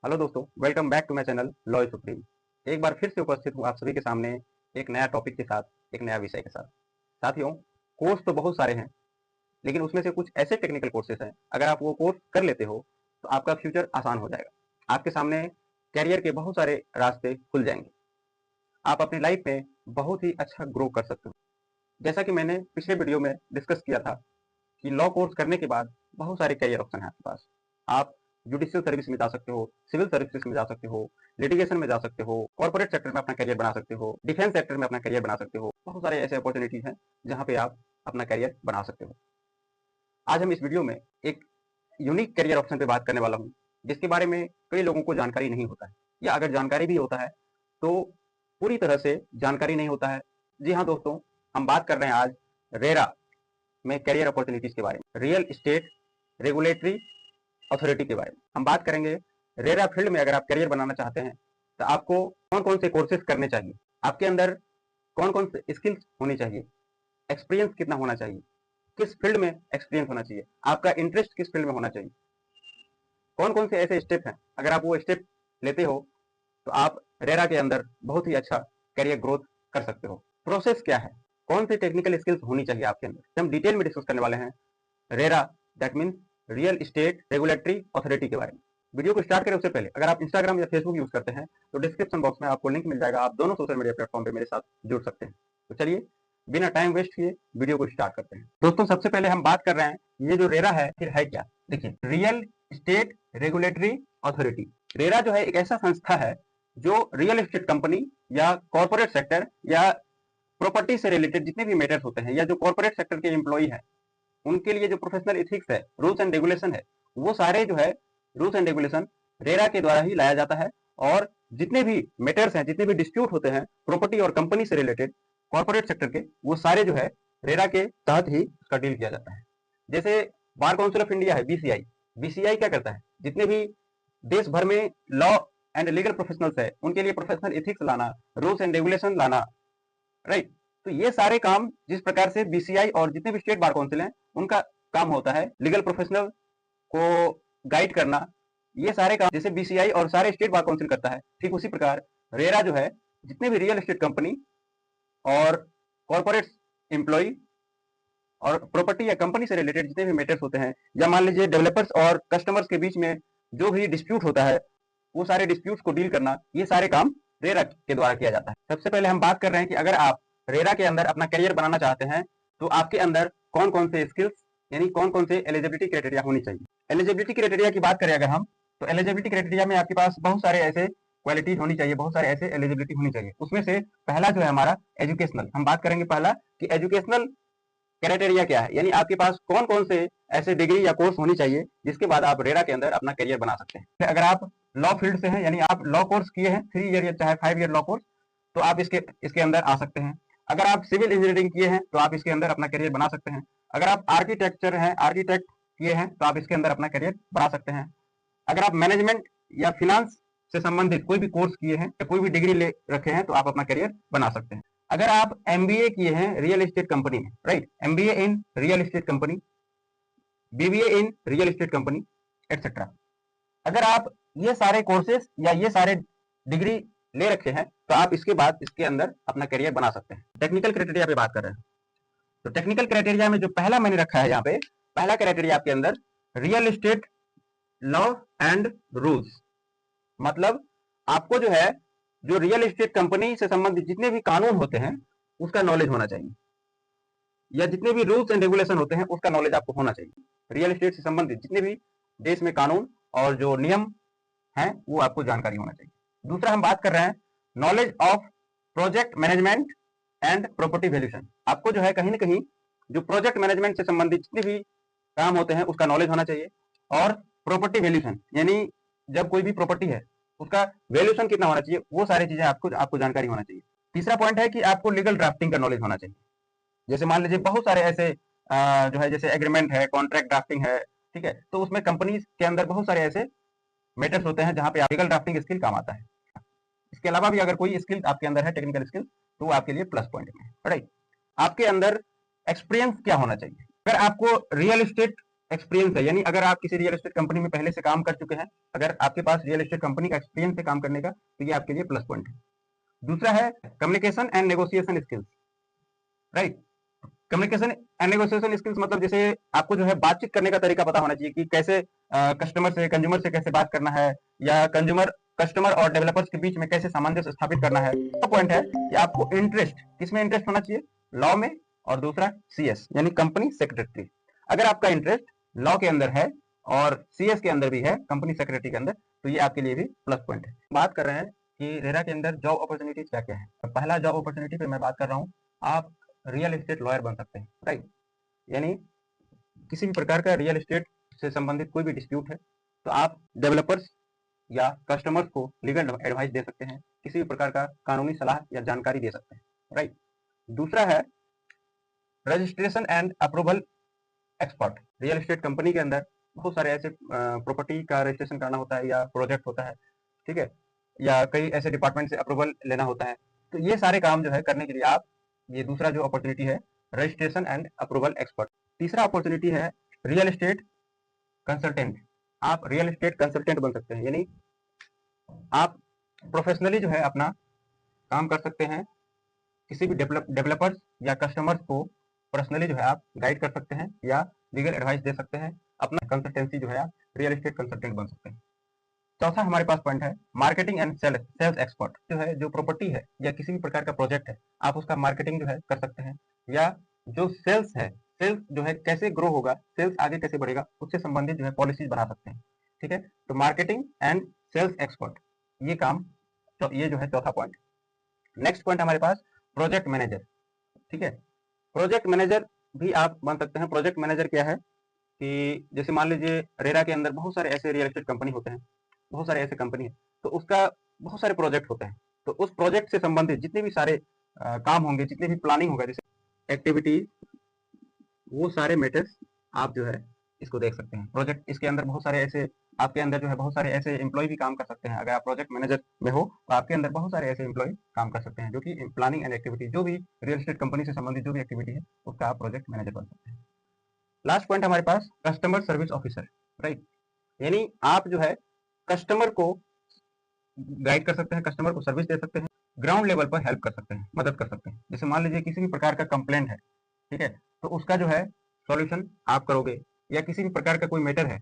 Hello दोस्तों, welcome back to my channel law supreme. एक बार फिर से उपस्थित हूँ आप सभी के सामने एक नया टॉपिक के साथ, एक नया विषय के साथ। साथियों, कोर्स तो बहुत सारे हैं, लेकिन उसमें से कुछ ऐसे टेक्निकल कोर्सेज हैं, अगर आप वो कोर्स कर लेते हो तो आपका फ्यूचर आसान हो जाएगा। आपके सामने कैरियर के बहुत सारे रास्ते खुल जाएंगे। आप अपनी लाइफ में बहुत ही अच्छा ग्रो कर सकते हो। जैसा कि मैंने पिछले वीडियो में डिस्कस किया था कि लॉ कोर्स करने के बाद बहुत सारे करियर ऑप्शन है आपके पास। आप जुडिशियल सर्विस में जा सकते हो, सिविल सर्विसेज में जा सकते हो, लिटिगेशन में जा सकते हो, कॉर्पोरेट सेक्टर में अपना करियर बना सकते हो, डिफेंस सेक्टर में अपना करियर बना सकते हो। बहुत सारे ऐसे अपॉर्चुनिटीज हैं जहां पे आप अपना करियर बना सकते हो। आज हम इस वीडियो में एक यूनिक करियर ऑप्शन पे बात करने वाला हूँ, जिसके बारे में कई लोगों को जानकारी नहीं होता है, या अगर जानकारी भी होता है तो पूरी तरह से जानकारी नहीं होता है। जी हाँ दोस्तों, हम बात कर रहे हैं आज रेरा में करियर अपॉर्चुनिटीज के बारे में, रियल एस्टेट रेगुलेटरी अथॉरिटी के बारे में हम बात करेंगे। रेरा फील्ड में अगर आप करियर बनाना चाहते हैं तो आपको कौन कौन से कोर्सेज करने चाहिए, आपके अंदर कौन कौन से स्किल्स होनी चाहिए, एक्सपीरियंस कितना होना चाहिए, किस फील्ड में एक्सपीरियंस होना चाहिए, आपका इंटरेस्ट किस फील्ड में होना चाहिए, कौन कौन से ऐसे स्टेप हैं। अगर आप वो स्टेप लेते हो तो आप रेरा के अंदर बहुत ही अच्छा करियर ग्रोथ कर सकते हो। प्रोसेस क्या है, कौन सी टेक्निकल स्किल्स होनी चाहिए आपके अंदर, हम डिटेल में डिस्कस करने वाले हैं RERA, that means real estate regulatory authority के बारे में। वीडियो को स्टार्ट करें उससे पहले अगर आप इंस्टाग्राम या फेसबुक यूज करते हैं तो डिस्क्रिप्शन बॉक्स में आपको लिंक मिल जाएगा, आप दोनों सोशल मीडिया प्लेटफॉर्म पे मेरे साथ जुड़ सकते हैं। तो चलिए बिना टाइम वेस्ट किए वीडियो को स्टार्ट करते हैं। दोस्तों, सबसे पहले हम बात कर रहे हैं ये जो रेरा है फिर है क्या। देखिए, real estate regulatory authority, RERA जो है एक ऐसा संस्था है जो रियल एस्टेट कंपनी या कॉर्पोरेट सेक्टर या प्रॉपर्टी से रिलेटेड जितने भी मैटर्स होते हैं, या जो कॉर्पोरेट सेक्टर के एम्प्लॉई हैं उनके लिए जो प्रोफेशनल एथिक्स है, रूल्स एंड रेगुलेशन है, वो सारे जो है रूल्स एंड रेगुलेशन रेरा के द्वारा ही लाया जाता है। और जितने भी मैटर्स हैं, जितने भी डिस्प्यूट होते हैं प्रॉपर्टी और कंपनी से रिलेटेड कॉर्पोरेट सेक्टर के, वो सारे जो है रेरा के तहत ही उसका डील किया जाता है। जैसे बार काउंसिल ऑफ इंडिया है, बीसीआई। बीसीआई क्या करता है, जितने भी देश भर में लॉ एंड लीगल प्रोफेशनल्स है उनके लिए प्रोफेशनल एथिक्स लाना, रूल्स एंड रेगुलेशन लाना, राइट। तो ये सारे काम जिस प्रकार से बीसीआई और जितने भी स्टेट बार काउंसिल हैं उनका काम होता है लीगल प्रोफेशनल को गाइड करना, ये सारे काम जैसे बीसीआई और सारे स्टेट बार काउंसिल करता है, ठीक उसी प्रकार रेरा जो है जितने भी रियल एस्टेट कंपनी और कॉर्पोरेट एम्प्लॉय और प्रॉपर्टी या कंपनी से रिलेटेड जितने भी मैटर्स होते हैं, या मान लीजिए डेवलपर्स और कस्टमर्स के बीच में जो भी डिस्प्यूट होता है, वो सारे डिस्प्यूट्स को डील करना, ये सारे काम रेरा के द्वारा किया जाता है। सबसे पहले हम बात कर रहे हैं कि अगर आप रेरा के अंदर अपना करियर बनाना चाहते हैं तो आपके अंदर कौन कौन से स्किल्स यानी कौन कौन से एलिजिबिलिटी क्राइटेरिया होनी चाहिए। एलिजिबिलिटी क्राइटेरिया की बात करें अगर हम, तो एलिजिबिलिटी क्राइटेरिया में आपके पास बहुत सारे ऐसे क्वालिटीज होनी चाहिए, बहुत सारे ऐसे एलिजिबिलिटी होनी चाहिए। उसमें से पहला जो है हमारा एजुकेशनल, हम बात करेंगे पहला कि एजुकेशनल क्राइटेरिया क्या है, यानी आपके पास कौन कौन से ऐसे डिग्री या कोर्स होनी चाहिए जिसके बाद आप रेरा के अंदर अपना करियर बना सकते हैं। अगर आप लॉ फील्ड से हैं, यानी आप लॉ कोर्स किए हैं 3 ईयर या चाहे 5 ईयर लॉ कोर्स, तो आप इसके अंदर आ सकते हैं। अगर आप सिविल इंजीनियरिंग किए हैं तो आप इसके अंदर अपना करियर बना सकते हैं। अगर आप आर्किटेक्चर हैं, आर्किटेक्ट किए हैं तो आप इसके अंदर अपना करियर बना सकते हैं। अगर आप मैनेजमेंट या फिनांस से संबंधित कोई भी कोर्स किए हैं या कोई भी डिग्री ले रखे हैं तो आप अपना करियर बना सकते हैं। अगर आप एमबीए किए हैं रियल एस्टेट कंपनी में, right, MBA in real estate company, BBA in real estate company etcetera, अगर आप ये सारे कोर्सेज या ये सारे डिग्री ले रखे हैं तो आप इसके बाद इसके अंदर अपना करियर बना सकते हैं। टेक्निकल क्राइटेरिया पे बात कर रहे हैं, तो टेक्निकल क्राइटेरिया में जो पहला मैंने रखा है यहाँ पे, पहला क्राइटेरिया आपके अंदर real estate law and rules, मतलब आपको जो है जो रियल एस्टेट कंपनी से संबंधित जितने भी कानून होते हैं उसका नॉलेज होना चाहिए, या जितने भी रूल्स एंड रेगुलेशन होते हैं उसका नॉलेज आपको होना चाहिए। रियल एस्टेट से संबंधित जितने भी देश में कानून और जो नियम हैं वो आपको जानकारी होना चाहिए। दूसरा हम बात कर रहे हैं knowledge of project management and property valuation, आपको जो है कहीं ना कहीं जो प्रोजेक्ट मैनेजमेंट से संबंधित जितने भी काम होते हैं उसका नॉलेज होना चाहिए। और प्रॉपर्टी वैल्यूएशन, यानी जब कोई भी प्रॉपर्टी है उसका वैल्यूएशन कितना होना चाहिए, वो सारी चीजें आपको जानकारी होना चाहिए। तीसरा पॉइंट है कि आपको लीगल ड्राफ्टिंग का नॉलेज होना चाहिए। जैसे मान लीजिए बहुत सारे ऐसे जो है जैसे एग्रीमेंट है, कॉन्ट्रैक्ट ड्राफ्टिंग है, ठीक है, तो उसमें कंपनी के अंदर बहुत सारे ऐसे मैटर्स होते हैं जहां पे लीगल ड्राफ्टिंग स्किल काम आता है। इसके अलावा भी अगर कोई स्किल आपके अंदर है, टेक्निकल स्किल, तो वो आपके लिए प्लस पॉइंट में है, राइट। आपके अंदर एक्सपीरियंस क्या होना चाहिए, अगर आपको रियल एस्टेट एक्सपीरियंस है, यानी अगर आप किसी रियल एस्टेट कंपनी में पहले से काम कर चुके हैं, अगर आपके पास रियल एस्टेट कंपनी का एक्सपीरियंस है काम करने का, तो ये आपके लिए प्लस पॉइंट है। दूसरा है communication and negotiation skills, right. Communication and negotiation skills मतलब जैसे आपको जो है बातचीत करने का तरीका पता होना चाहिए कि कैसे कस्टमर से कंज्यूमर से कैसे बात करना है, या कस्टमर और डेवलपर्स के बीच में कैसे सामंजस्य स्थापित करना है। तो पॉइंट है कि आपको इंटरेस्ट किसमें इंटरेस्ट होना चाहिए, लॉ में, और दूसरा सीएस यानी कंपनी सेक्रेटरी। अगर आपका इंटरेस्ट लॉ के अंदर है और सीएस के अंदर भी है, कंपनी सेक्रेटरी के अंदर, तो ये आपके लिए भी प्लस पॉइंट है। बात कर रहे हैं कि रेरा के अंदर जॉब अपॉर्चुनिटीज क्या क्या है। तो पहला जॉब अपॉर्चुनिटी पे मैं बात कर रहा हूँ, आप रियल एस्टेट लॉयर बन सकते हैं, राइट। यानी किसी भी प्रकार का रियल एस्टेट से संबंधित कोई भी डिस्प्यूट है तो आप डेवलपर्स या कस्टमर्स को लीगल एडवाइस दे सकते हैं, किसी भी प्रकार का कानूनी सलाह या जानकारी दे सकते हैं, राइट। दूसरा है registration and approval expert. Real estate company के अंदर बहुत सारे ऐसे प्रॉपर्टी का रजिस्ट्रेशन करना होता है या प्रोजेक्ट होता है, ठीक है, या कई ऐसे डिपार्टमेंट से अप्रूवल लेना होता है। तो ये सारे काम जो है करने के लिए आप, ये दूसरा जो अपॉर्चुनिटी है रजिस्ट्रेशन एंड अप्रूवल एक्सपर्ट। तीसरा अपॉर्चुनिटी है रियल एस्टेट कंसल्टेंट। आप रियल एस्टेट कंसल्टेंट बन सकते हैं, यानी आप प्रोफेशनली जो है अपना काम कर सकते हैं, किसी भी डेवलपर्स या कस्टमर्स को पर्सनली जो है आप गाइड कर सकते हैं या लीगल एडवाइस दे सकते हैं, अपना कंसल्टेंसी जो है आप रियल एस्टेट कंसल्टेंट बन सकते हैं। चौथा हमारे पास पॉइंट है मार्केटिंग एंड सेल्स एक्सपर्ट। जो है जो प्रॉपर्टी है या किसी भी प्रकार का प्रोजेक्ट है, आप उसका मार्केटिंग जो है कर सकते हैं, या जो सेल्स है, सेल्स जो है कैसे ग्रो होगा, सेल्स आगे कैसे बढ़ेगा, उससे संबंधित जो है पॉलिसीज बना सकते हैं, ठीक है। तो मार्केटिंग एंड सेल्स एक्सपर्ट, ये काम, तो ये जो है चौथा पॉइंट। नेक्स्ट पॉइंट हमारे पास प्रोजेक्ट मैनेजर, ठीक है। प्रोजेक्ट मैनेजर भी आप बन सकते हैं। प्रोजेक्ट मैनेजर क्या है कि जैसे मान लीजिए रेरा के अंदर बहुत सारे ऐसे रियल एस्टेट कंपनी होते हैं, बहुत सारे ऐसे कंपनी है, तो उसका बहुत सारे प्रोजेक्ट होते हैं। तो उस प्रोजेक्ट से संबंधित जितने भी सारे काम होंगे, जितने भी प्लानिंग होगा, जैसे एक्टिविटी, वो सारे मैटर्स आप जो है इसको देख सकते हैं। प्रोजेक्ट इसके अंदर बहुत सारे ऐसे, आपके अंदर जो है बहुत सारे ऐसे एम्प्लॉय भी काम कर सकते हैं। अगर आप प्रोजेक्ट मैनेजर में हो तो आपके अंदर बहुत सारे ऐसे एम्प्लॉय काम कर सकते हैं जो कि प्लानिंग एंड एक्टिविटी, जो भी रियल एस्टेट कंपनी से संबंधित जो भी एक्टिविटी है उसका आप प्रोजेक्ट मैनेजर बन सकते हैं। लास्ट पॉइंट हमारे पास कस्टमर सर्विस ऑफिसर, राइट। यानी आप जो है कस्टमर को गाइड कर सकते हैं, कस्टमर को सर्विस दे सकते हैं, ग्राउंड लेवल पर हेल्प कर सकते हैं, मदद कर सकते हैं। जैसे मान लीजिए किसी भी प्रकार का कंप्लेंट है, ठीक है, तो उसका जो है सॉल्यूशन आप करोगे, या किसी भी प्रकार का कोई मैटर है,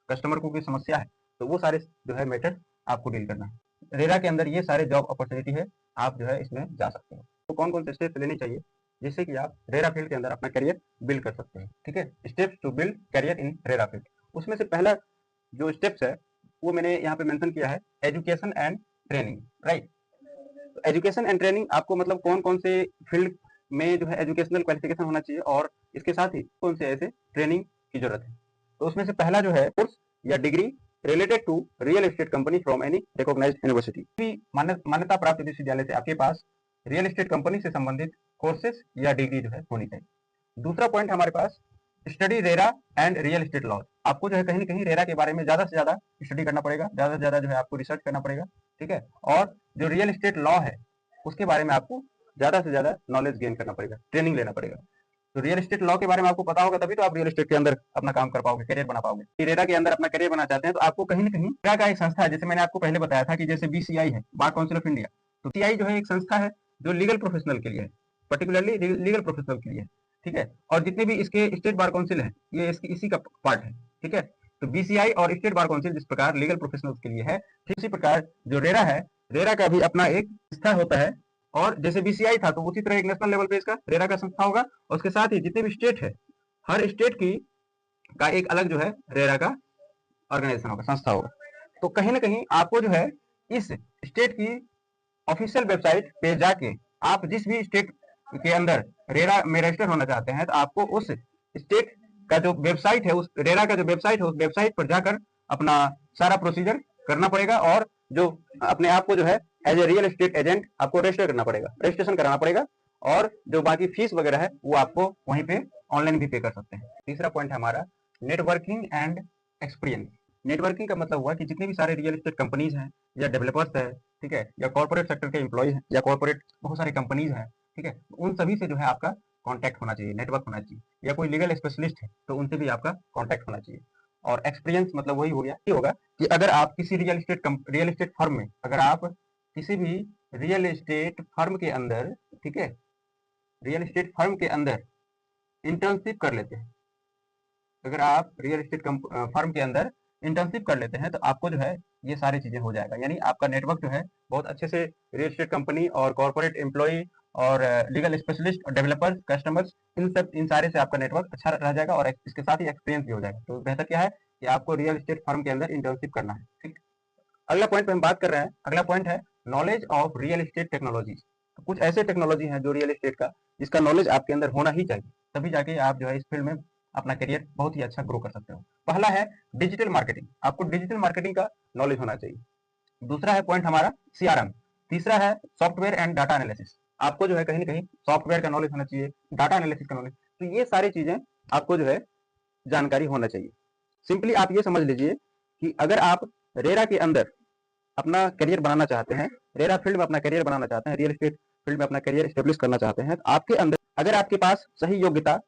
कस्टमर को कोई समस्या है, तो वो सारे जो है मैटर आपको डील करना है। रेरा के अंदर ये सारे जॉब अपॉर्चुनिटी है, आप जो है इसमें जा सकते हो। तो कौन कौन से स्टेप्स लेने चाहिए जिससे कि आप रेरा फील्ड के अंदर अपना करियर बिल्ड कर सकते हैं, ठीक है। Steps to build career in RERA field, उसमें से पहला जो स्टेप्स है वो मैंने यहाँ पे मेंशन किया है, education and training, right. Education and training आपको मतलब कौन कौन से फील्ड में जो है एजुकेशनल क्वालिफिकेशन होना चाहिए और इसके साथ ही कौन से ऐसे ट्रेनिंग की जरूरत है। तो उसमें से पहला जो है कोर्स या degree related to real estate company from any recognized university. भी मान्यता प्राप्त विश्वविद्यालय से आपके पास रियल एस्टेट कंपनी से संबंधित कोर्सेज या डिग्री जो है होनी चाहिए। दूसरा पॉइंट हमारे पास study RERA and real estate law. आपको जो है कहीं ना कहीं रेरा के बारे में ज्यादा से ज्यादा स्टडी करना पड़ेगा, ज्यादा से ज्यादा जो है आपको रिसर्च करना पड़ेगा, ठीक है। और जो रियल एस्टेट लॉ है उसके बारे में आपको ज्यादा से ज्यादा नॉलेज गेन करना पड़ेगा, ट्रेनिंग लेना पड़ेगा। तो रियल एस्टेट लॉ के बारे में आपको पता होगा तभी तो आप रियल एस्टेट के अंदर अपना काम कर पाओगे, करियर बना पाओगे। रेरा के अंदर अपना करियर बना चाहते हैं तो आपको कहीं ना कहीं रेरा का एक संस्था है, जैसे मैंने आपको पहले बताया था कि जैसे बीसीआई है, बार काउंसिल ऑफ इंडिया, तो सीआई जो है एक संस्था है जो लीगल प्रोफेशनल के लिए है, पर्टिकुलरली लीगल प्रोफेशनल के लिए है, ठीक है। और जितने भी इसके स्टेट बार काउंसिल है ये इसी का पार्ट है, ठीक है। तो बीसीआई और स्टेट बार काउंसिल जिस प्रकार लीगल प्रोफेशनल्स के लिए है, ठीक इसी प्रकार जो रेरा है, रेरा का भी अपना एक संस्था होता है। और जैसे बीसीआई था तो उसी तरह एक नेशनल लेवल पे इसका रेरा का संस्था होगा, और उसके साथ ही जितने भी स्टेट है, हर स्टेट की का एक अलग जो है रेरा का ऑर्गेनाइजेशन होगा, संस्था होगा। तो कहीं ना कहीं आपको जो है इस स्टेट की ऑफिशियल वेबसाइट पे जाके आप जिस भी स्टेट के अंदर रेरा में रजिस्टर होना चाहते हैं तो आपको उस स्टेट का जो वेबसाइट है, उस रेरा का जो वेबसाइट है, उस वेबसाइट पर जाकर अपना सारा प्रोसीजर करना पड़ेगा, और जो अपने आप को जो है as a real estate agent आपको रजिस्टर करना पड़ेगा, रजिस्ट्रेशन कराना पड़ेगा, और जो बाकी फीस वगैरह है वो आपको वहीं पे ऑनलाइन भी पे कर सकते हैं। तीसरा पॉइंट हमारा नेटवर्किंग एंड एक्सपीरियंस। नेटवर्किंग का मतलब हुआ कि जितने भी सारे रियल एस्टेट कंपनीज हैं या डेवलपर्स है, ठीक है, या कॉर्पोरेट सेक्टर के एम्प्लॉय हैं, या कॉर्पोरेट बहुत सारी कंपनीज हैं, ठीक है, उन सभी से जो है आपका कांटेक्ट होना चाहिए, नेटवर्क होना चाहिए, या कोई लीगल स्पेशलिस्ट है तो उनसे भी आपका कांटेक्ट होना चाहिए। और एक्सपीरियंस मतलब वही हो गया, ये होगा कि अगर आप किसी रियल एस्टेट फर्म में, अगर आप किसी भी रियल एस्टेट फर्म के अंदर, ठीक है, रियल एस्टेट फर्म के अंदर इंटर्नशिप कर लेते हैं, अगर आप रियल एस्टेट फर्म के अंदर इंटर्नशिप कर लेते हैं तो आपको जो है ये सारी चीजें हो जाएगा, यानी आपका नेटवर्क जो है बहुत अच्छे से रियल एस्टेट कंपनी और कॉर्पोरेट एम्प्लॉय और लीगल स्पेशलिस्ट और डेवलपर्स, कस्टमर्स, इन सारे से आपका नेटवर्क अच्छा रह जाएगा और इसके साथ ही एक्सपीरियंस भी हो जाएगा। तो बेहतर क्या है कि आपको रियल एस्टेट फर्म के अंदर इंटर्नशिप करना है। ठीक, अगला पॉइंट पे हम बात कर रहे हैं, अगला पॉइंट है knowledge of real estate technology. कुछ ऐसे टेक्नोलॉजी हैं जो रियल एस्टेट का, जिसका नॉलेज आपके अंदर होना ही चाहिए, तभी जाके आप जो है इस फील्ड में अपना करियर बहुत ही अच्छा ग्रो कर सकते हो। पहला है डिजिटल मार्केटिंग, आपको डिजिटल मार्केटिंग का नॉलेज होना चाहिए। दूसरा है पॉइंट हमारा सीआरएम। तीसरा है सॉफ्टवेयर एंड डाटा एनालिसिस, आपको जो है कहीं ना कहीं सॉफ्टवेयर का नॉलेज होना चाहिए, डाटा एनालिसिस का नॉलेज। तो ये सारी चीजें आपको जो है जानकारी होना चाहिए। सिंपली आप ये समझ लीजिए कि अगर आप रेरा के अंदर अपना करियर बनाना चाहते हैं, रेरा फील्ड में अपना करियर बनाना चाहते हैं, रियल एस्टेट फील्ड में अपना करियर स्टेब्लिश करना चाहते हैं, तो आपके अंदर अगर आपके पास सही योग्यता,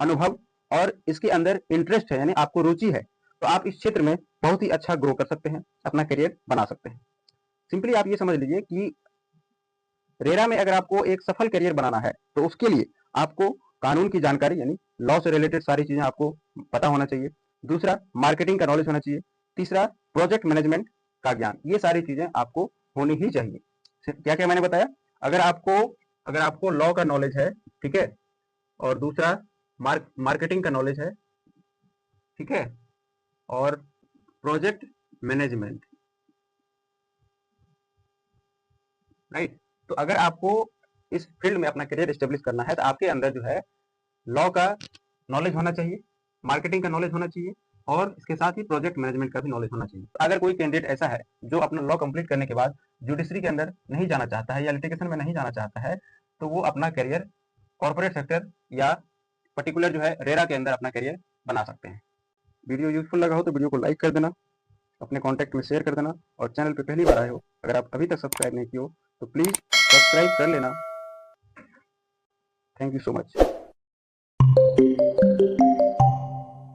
अनुभव और इसके अंदर इंटरेस्ट है, यानी आपको रुचि है, तो आप इस क्षेत्र में बहुत ही अच्छा ग्रो कर सकते हैं, अपना करियर बना सकते हैं। सिंपली आप ये समझ लीजिए कि रेरा में अगर आपको एक सफल करियर बनाना है तो उसके लिए आपको कानून की जानकारी, यानी लॉ से रिलेटेड सारी चीजें आपको पता होना चाहिए। दूसरा, मार्केटिंग का नॉलेज होना चाहिए। तीसरा, प्रोजेक्ट मैनेजमेंट का ज्ञान। ये सारी चीजें आपको होनी ही चाहिए। क्या क्या मैंने बताया, अगर आपको लॉ का नॉलेज है, ठीक है, और दूसरा मार्केटिंग का नॉलेज है, ठीक है, और प्रोजेक्ट मैनेजमेंट, राइट। तो अगर आपको इस फील्ड में अपना करियर एस्टेब्लिश करना है तो आपके अंदर जो है लॉ का नॉलेज होना चाहिए, मार्केटिंग का नॉलेज होना चाहिए और इसके साथ ही प्रोजेक्ट मैनेजमेंट का भी नॉलेज होना चाहिए। अगर कोई कैंडिडेट ऐसा है जो अपना लॉ कंप्लीट करने के बाद जुडिशरी के अंदर नहीं जाना चाहता है या लिटिगेशन में नहीं जाना चाहता है, तो वो अपना करियर कॉर्पोरेट सेक्टर या पर्टिकुलर जो है रेरा के अंदर अपना करियर बना सकते हैं। वीडियो यूजफुल लगा हो तो वीडियो को लाइक कर देना, अपने कॉन्टैक्ट में शेयर कर देना, और चैनल पे पहली बार आए हो, अगर आप अभी तक सब्सक्राइब नहीं किए हो तो प्लीज़ सब्सक्राइब कर लेना। Thank you so much.